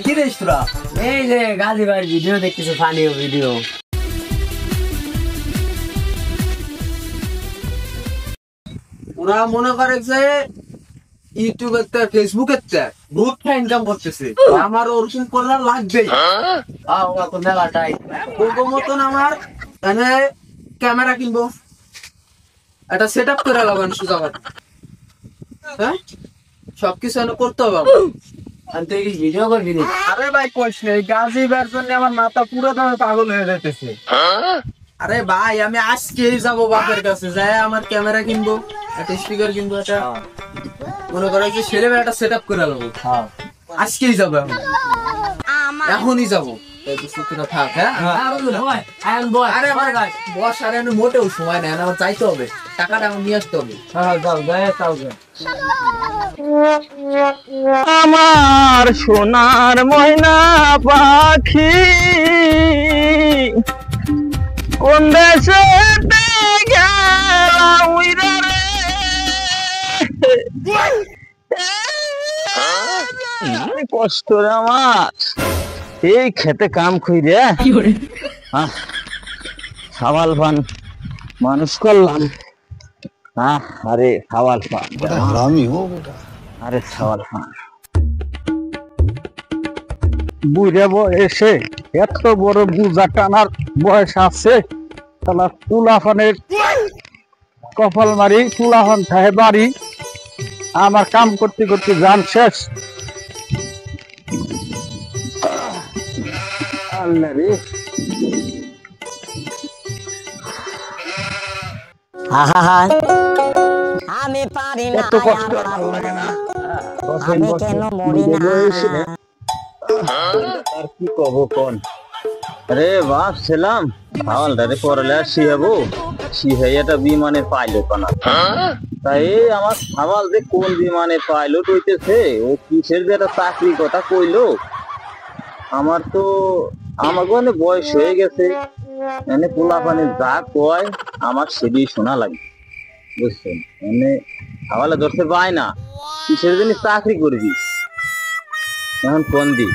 কি রে তোরা? এই যে গাজী ভাইয়ের ভিডিও দেখতেছে, ফানি ভিডিও। ওরা মনে করে যে ইউটিউবের ফেসবুকের বহুত ইনকাম করতেছে, আমার ওরকম করার লাগবেই। তো মেলাটাই ওর মতন আমার মানে ক্যামেরা কিনবো, একটা সেট আপ করে লাগানো সোজা কথা। হ্যাঁ, সবকিছু করতে হবে। ভিডিও করবি না? আরে ভাই কইস না, গাজী ভাইয়ের জন্য আমার মাথা পুরো দমে পাগল হয়ে যাইতেছে। আরে ভাই আমি আজকেই যাবো বাপের কাছে, যাই আমার ক্যামেরা কিনবো, একটা স্পিকার কিনবো, একটা মনে করো যে ছেলে একটা সেট আপ করে নেবো। আজকেই যাবো, এখনই যাবো। থাক। হ্যাঁ আরে বস, আরে মোটেও সময় নেই, আমার চাইতে হবে, টাকাটা আমার নিয়ে আসতে হবে। আমার সোনার ময়না পাখি কোন দেশে গেলা উইরা রে, কষ্ট রে আমার এই খেতে কাম খুঁজে সাওয়াল ফান মানুষ করলাম। আরে সাওয়াল ফান, আরে সাওয়াল ফান বুড়ে বয়সে এত বড় বুঝা টানার বয়স আছে, তাহলে তুলাফানের কপাল মারি, তুলাফান খায় বাড়ি। আমার কাম করতে করতে যান শেষ। আল্লাহ রে, আমি পারি না, এত কষ্ট ভালো লাগে না। আমি কেন মরি না? আর কি কব কোন? আরে বাপ ছিলাম হাওলদারে পড়লে শিহাবো, শিহাইয়াটা বিমানের পাইলট বানা। তাই আমার হাওয়াল যে কোন বিমানের পাইলট হইতেছে, ও কিসের যে একটা চাকরি কথা কইলো। আমার তো আমাকে মানে বয়স হয়ে গেছে, মানে পোলাপানে যা কয় আমার সেটি শোনা লাগে, বুঝছেন? মানে হাওয়ালে ধরতে পায় না, কিসের জন্য চাকরি করবি এখন কোন দি?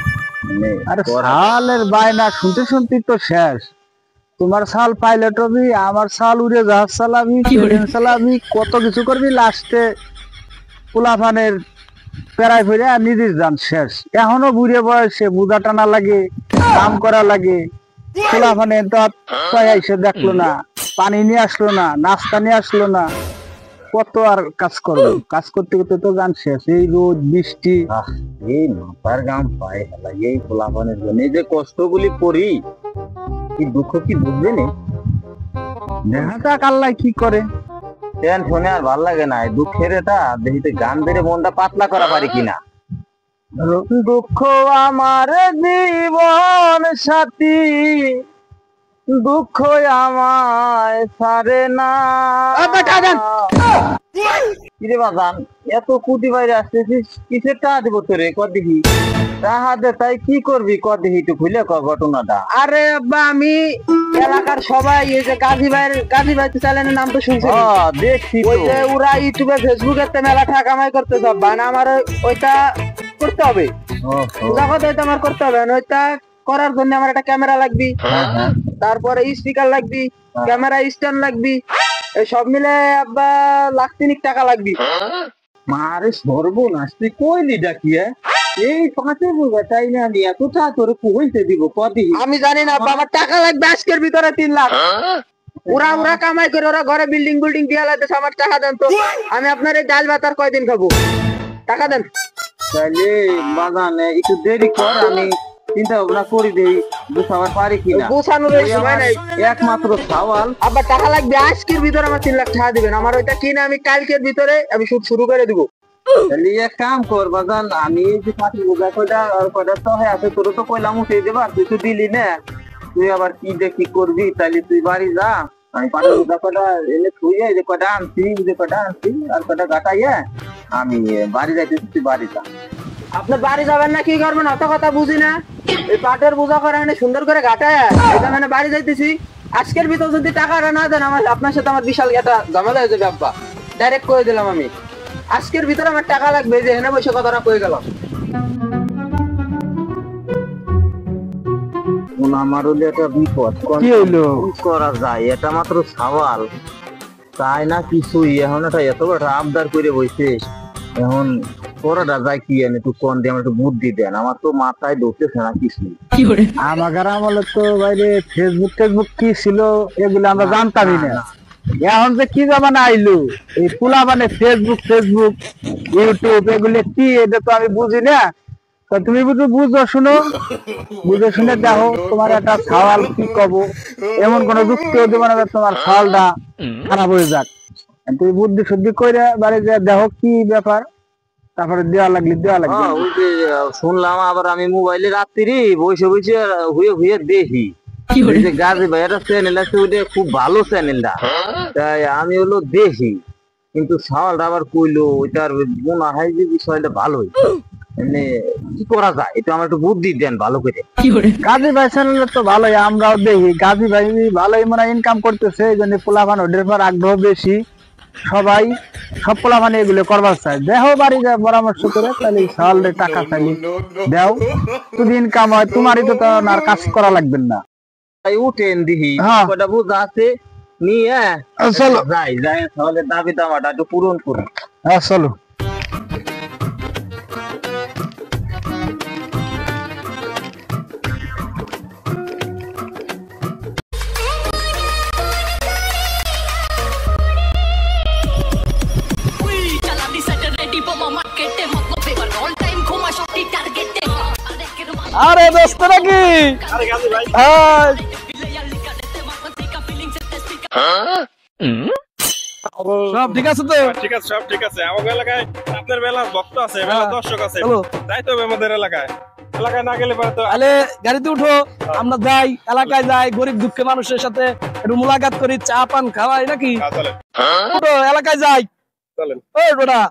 আরে সালের বায়না শুনতে শুনতে তো শেষ। তোমার সাল পাইলট হবি, আমার সাল উড়ে জাহাজ চালাবি, ট্রেন চালাবি, কত কিছু করবি, লাস্টে পোলাপানের পেরাই ফিরে নিজের যান শেষ। এখনো বুড়ে বয়সে বুঝা টানা লাগে, কাম করা লাগে। পোলাপানে তো এসে দেখলো না, পানি নিয়ে আসলো না, নাস্তা নিয়ে আসলো না, কত আর কাজ করবো? কাজ করতে করতে তো গান শেষ। এই রোদ বৃষ্টি, এই মাথার গাম পায়ে লাগে। এই পোলাপানের জন্য এই যে কষ্টগুলি করি, কি দুঃখ কি বুঝবে না? দেখাটা কাল্লাই কি করে টেনশনে আর ভাল লাগে না। দুঃখের এটা দেখিতে গান ধরে মনটা পাতলা করা পারি কিনা। দুঃখ আমার জীবন সাথী, দুঃখ আমায় সারে না। কিরে বাজান, এত কুটি বাইরে আসতেছিস কিসের টাকা দেবো তোরে? কর দেখি টাকা দে, তাই কি করবি কর দেখি, একটু খুলে কর ঘটনাটা। আরে আব্বা, আমি এলাকার সবাই এই যে গাজী ভাই চ্যানেলের নাম তো শুনছি, দেখছি ওই যে ওরা ইউটিউবে ফেসবুকে মেলা টাকা কামাই করতে সব, মানে আমার ওইটা করতে হবে, আমার করতে হবে। ওইটা করার জন্য আমার একটা ক্যামেরা লাগবে, তারপরে স্পিকার লাগবে, ক্যামেরা স্ট্যান্ড লাগবে, সব মিলে আব্বা লাখ 3 টাকা লাগবে। মারে সর্বনাশ, তুই কইলি ডাকি? এই পাঁচে বোঝা তাই না, আমি এত টাকা তোরে কইতে দিব কদি? আমি জানি না আব্বা, আমার টাকা লাগবে আজকের ভিতরে 3 লাখ। ওরা কামাই করে, ওরা ঘরে বিল্ডিং দিয়ে লাগতেছে, আমার টাকা দেন তো। আমি আপনার এই ডাল ভাত আর কয়দিন খাবো, টাকা দেন। তাইলে বাজান একটু দেরি কর, আমি চিন্তা ভাবনা করি দেই বুঝাবার পারি কিনা। গোছানোর সময় নাই, একমাত্র সাওয়াল। আবার টাকা লাগবে আজকের ভিতরে, আমার 3 লাখ টাকা দিবেন। আমার ওইটা কিনে আমি কালকের ভিতরে আমি শুট শুরু করে দিব। তাহলে এক কাম কর বাজান, আমি যে পাটি বোঝা কয়টা তো হয়ে আছে, তোর তো কইলাম উঠে দেবা, তুই তো দিলি না। তুই আবার কি দেখি করবি, তাইলে তুই বাড়ি যা, আমি পাটি বোঝা কয়টা এনে থুইয়ে যে কয়টা আনছি আর কয়টা গাটাইয়া আমি বাড়ি যাইতেছি, তুই বাড়ি যা। আপনার বাড়ি যাবেন না কি করবেন অত কথা বুঝি না। এই পাটের বোঝা করে মানে সুন্দর করে ঘাটায় এটা মানে বাড়ি যাইতেছি। আজকের ভিতর যদি টাকাটা না দেন, আমার আপনার সাথে আমার বিশাল একটা ঝামেলা হয়ে যাবে আব্বা, ডাইরেক্ট কয়ে দিলাম আমি। আজকের ভিতরে আমার টাকা লাগবে, যে এনে বসে কথাটা কয়ে গেলাম। এখন আমার হলো একটা বিপদ কি হইলো? কি করা যায়, এটা মাত্র সওয়াল তাই না কিছুই। এখন এটা এত বড় আবদার করে বইছে, এখন করাটা যায় কি? আমি একটু কোন দিয়ে আমার একটু বুদ্ধি দেন, আমার তো মাথায় ঢুকতেছে না কিছু। আমাদের আমলে তো বাইরে ফেসবুক টেসবুক কি ছিল এগুলো আমরা জানতামই না। এখন যে কি জামানা আইলো, এই পুলা মানে ফেসবুক ফেসবুক ইউটিউব এগুলো কি, এটা তো আমি বুঝি না। তো তুমি বুঝো শুনো, বুঝে শুনে দেখো তোমার একটা সওয়াল কি কব, এমন কোন যুক্তিও দেবো না যে তোমার সওয়ালটা খারাপ হয়ে যাক। তুমি বুদ্ধি শুদ্ধি করে বাড়ি যে দেখো কি ব্যাপার, তারপরে দেওয়া লাগলে ওই যে শুনলাম আবার আমি মোবাইলে রাত্রি বসে বসে হুয়ে হুয়ে দেখি ওই যে গাজী ভাই একটা চ্যানেল আছে, ওইটা খুব ভালো চ্যানেলটা, তাই আমি হলো দেখি। কিন্তু সওয়ালটা আবার কইলো ওইটার মনে হয় যে বিষয়টা ভালোই, মানে কি করা যায় এটা আমার একটু বুদ্ধি দেন ভালো করে। গাজী ভাই চ্যানেলে তো ভালোই, আমরাও দেখি গাজী ভাই ভালোই মনে ইনকাম করতেছে, এই জন্য পোলাপান ওদের পর আগ্রহ বেশি, সবাই সব পোলাপান এগুলো করবার চায়। দেখো বাড়ি যা পরামর্শ করে, তাহলে সওয়ালে টাকা চাইলে দেও, যদি ইনকাম হয় তোমারই তো আর কাজ করা লাগবে না। তাই উঠেন দেখি হ্যাঁ। কটা বুঝা আছে নিয়ে চলো যাই যাই তাহলে দাবি দামাটা একটু পূরণ করুন। হ্যাঁ চলো। আরে দোস্ত নাকি? সব ঠিক আছে তো? ঠিক আছে, সব ঠিক আছে। আমাদের এলাকায় আপনার মেলা ভক্ত আছে, মেলা দর্শক আছে, তাই তো আমাদের এলাকায় না গেলে পরে তো। তাহলে গাড়িতে উঠো, আমরা যাই, এলাকায় যাই, গরিব দুঃখী মানুষের সাথে একটু মোলাকাত করি, চা পান খাওয়াই নাকি? চলেন উঠো, এলাকায় যাই। চলেন। ওই বেটা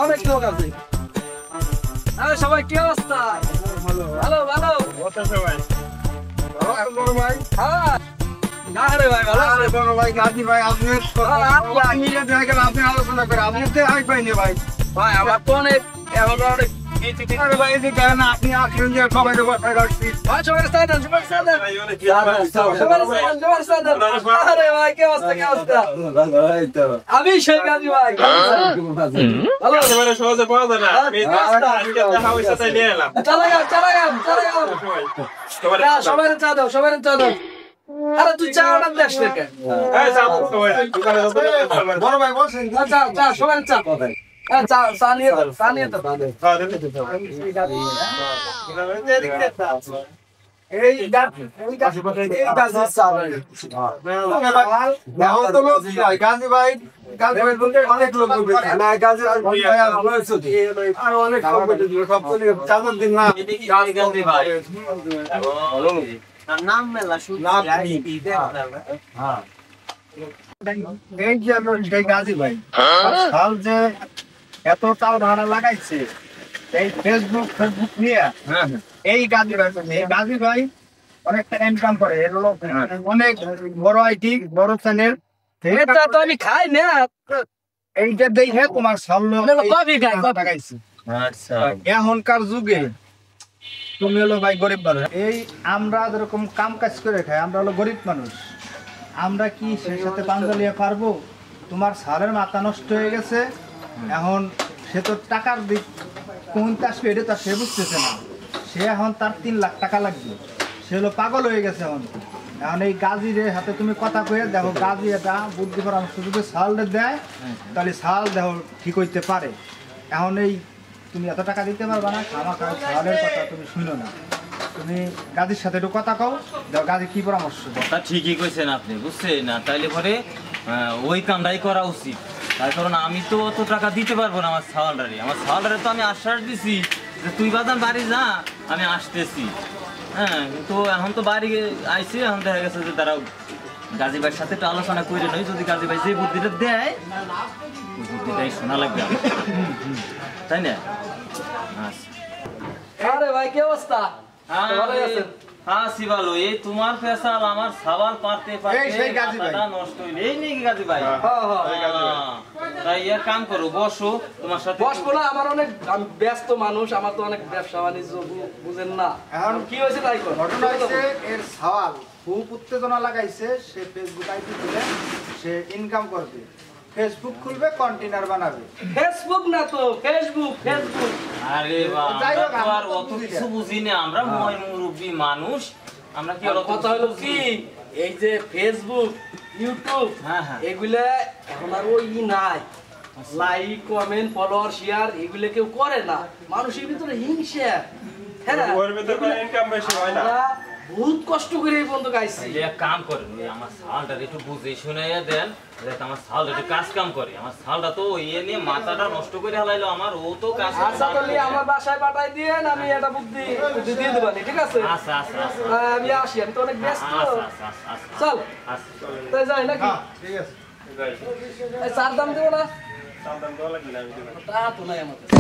অনেক লোক আছে। আরে সবাই কি অবস্থা? ভালো ভালো ভালো। সবাই বড় ভাই, হ্যাঁ না রে ভাই, ভালো আছে বড় ভাই গাজী ভাই, আপনি আলোচনা করে আপনি তো পাইনি ভাই। ভাই আমার তো অনেক এখন অনেক আরে ভাই এই যে আপনি আসলেন যে সবাই বসায় রাখছি। ভাই সবাই সাইডান, সবাই সাইডান, সবাই সাইডান। আরে ভাই কি অবস্থা, কি অবস্থা? আমি সেই গাজী ভাই, ভালো আছে? এবারে সহজে পাওয়া যায় না। আমি আজকে দেখা হইছে তাই নিয়ে এলাম। চলে যাও, চলে যাও, চলে যাও। না, সবাই চা দাও, সবাই চা দাও। আরে তুই চা অর্ডার দিস না কেন? এই চা সবাই দোকানে যত বড় ভাই বসেন। চা চা সবাই চা। হ্যাঁ চা চা নিয়ে দাও, চা নিয়ে দাও। এই গাজী চা ভাই। এখন তো লোক নাই, গাজী ভাই বলতে অনেক লোক না, গাজী ভাই আর অনেক লোক সব তো চাঁদার দিন না। গাজী ভাই নাম মেলা শুধু এই যে সেই গাজী ভাই সাল যে এত চাল ভাড়া লাগাইছে এই ফেসবুক নিয়ে, এই গাজী ভাই, এই গাজী ভাই অনেকটা ইনকাম করে, এর লোক অনেক বড় আইটি বড় চ্যানেল। এটা তো আমি খাই না, এইটা দেখে তোমার সামনে কফি খাই, লাগাইছে। এখনকার যুগে তুমি হলো ভাই গরিব মানুষ, এই আমরা যেরকম কাম কাজ করে খাই, আমরা হলো গরিব মানুষ, আমরা কি সেই সাথে পাঞ্জালিয়া পারবো? তোমার সারের মাথা নষ্ট হয়ে গেছে, এখন সে তো টাকার দিক কোনটা আসবে এটা তো সে বুঝতেছে না, সে এখন তার 3 লাখ টাকা লাগবে, সে হলো পাগল হয়ে গেছে। এখন এই গাজীর হাতে তুমি কথা কয়ে দেখো, গাজী এটা বুদ্ধি পরামর্শ যদি সালটা দেয় তাহলে সাল দেখো ঠিক হইতে পারে। এখন এই তুমি এত টাকা দিতে পারবা না, খামাখা সালের কথা তুমি শুনো না, তুমি গাজীর সাথে একটু কথা কও, দেখো গাজী কি পরামর্শ দেয়। কথা ঠিকই কইছেন আপনি, বুঝছেন না? তাইলে পরে ওই কামটাই করা উচিত, তার কারণ আমি তো অত টাকা দিতে পারবো না আমার সাওয়ালটারে তো আমি আশ্বাস দিছি যে তুই বাজান বাড়ি যা, আমি আসতেছি। হ্যাঁ, কিন্তু এখন তো বাড়ি আইছি, এখন দেখা গেছে যে তারা গাজী ভাইয়ের সাথে একটু আলোচনা করে নই, যদি গাজী ভাই যে বুদ্ধিটা দেয় ওই বুদ্ধিটাই শোনা লাগবে আমার। তাই না? আচ্ছা। আরে ভাই কি অবস্থা? ভালোই আছেন? হ্যাঁ শিবালু, এই তোমার ফেসাল আমার সাবাল পারতে মাথাটা নষ্ট হইলে। এই নাকি গাজী ভাই? তাই এক কাম করো, বসো, তোমার সাথে বসবো না, আমার অনেক, আমি ব্যস্ত মানুষ, আমার তো অনেক ব্যবসা বাণিজ্য বুঝেন না। এখন কি হয়েছে তাই কর। ঘটনা হয়েছে এর সওয়াল খুব উত্তেজনা লাগাইছে, সে ফেসবুক আইডি খুলে সে ইনকাম করবে, ফেসবুক খুলবে, কন্টেনার বানাবে। ফেসবুক না তো, ফেসবুক, ফেসবুক। আরে বাবা, যাই হোক, আমরা তো আর আমরা অত তো কিছু বুঝি না, আমরা মুরব্বী মানুষ, আমরা কি আর অত কথা হলো কি, এই যে ফেসবুক, ইউটিউব, হ্যাঁ, হ্যাঁ। এগুলা এখন আর ওই নাই, লাইক, কমেন্ট, ফলোয়ার, শেয়ার এগুলো কেউ করে না, মানুষের ভিতরে হিংসা। হ্যাঁ, ওর ভিতরে কোনো ইনকাম বেশি হয় না। আমরা বহুত কষ্ট করে এই বন্ধু গাইছি। তাইলে এক কাম করেন, ওই আমার সালটা একটু বুঝে শুনে দেন, যাতে আমার সালটা একটু কাজ কাম করে। আমার সালটা তো ইয়ে নিয়ে মাথাটা নষ্ট করে হালাইলো আমার, ও তো কাজ কাম আচ্ছা, তাহলে করে। আমার বাসায় পাঠাই দিয়েন, আমি এটা বুদ্ধি দিয়ে দেবানি, ঠিক আছে? আচ্ছা আচ্ছা আচ্ছা আমি আসি, আমি তো অনেক ব্যস্ত। আচ্ছা আচ্ছা আচ্ছা চল, আচ্ছা। তাই যাই নাকি? ঠিক আছে, এই চার দাম দেবো না? সাবধান দেওয়া লাগবে না, আমি দিবো। তা তো নাই আমার কাছে।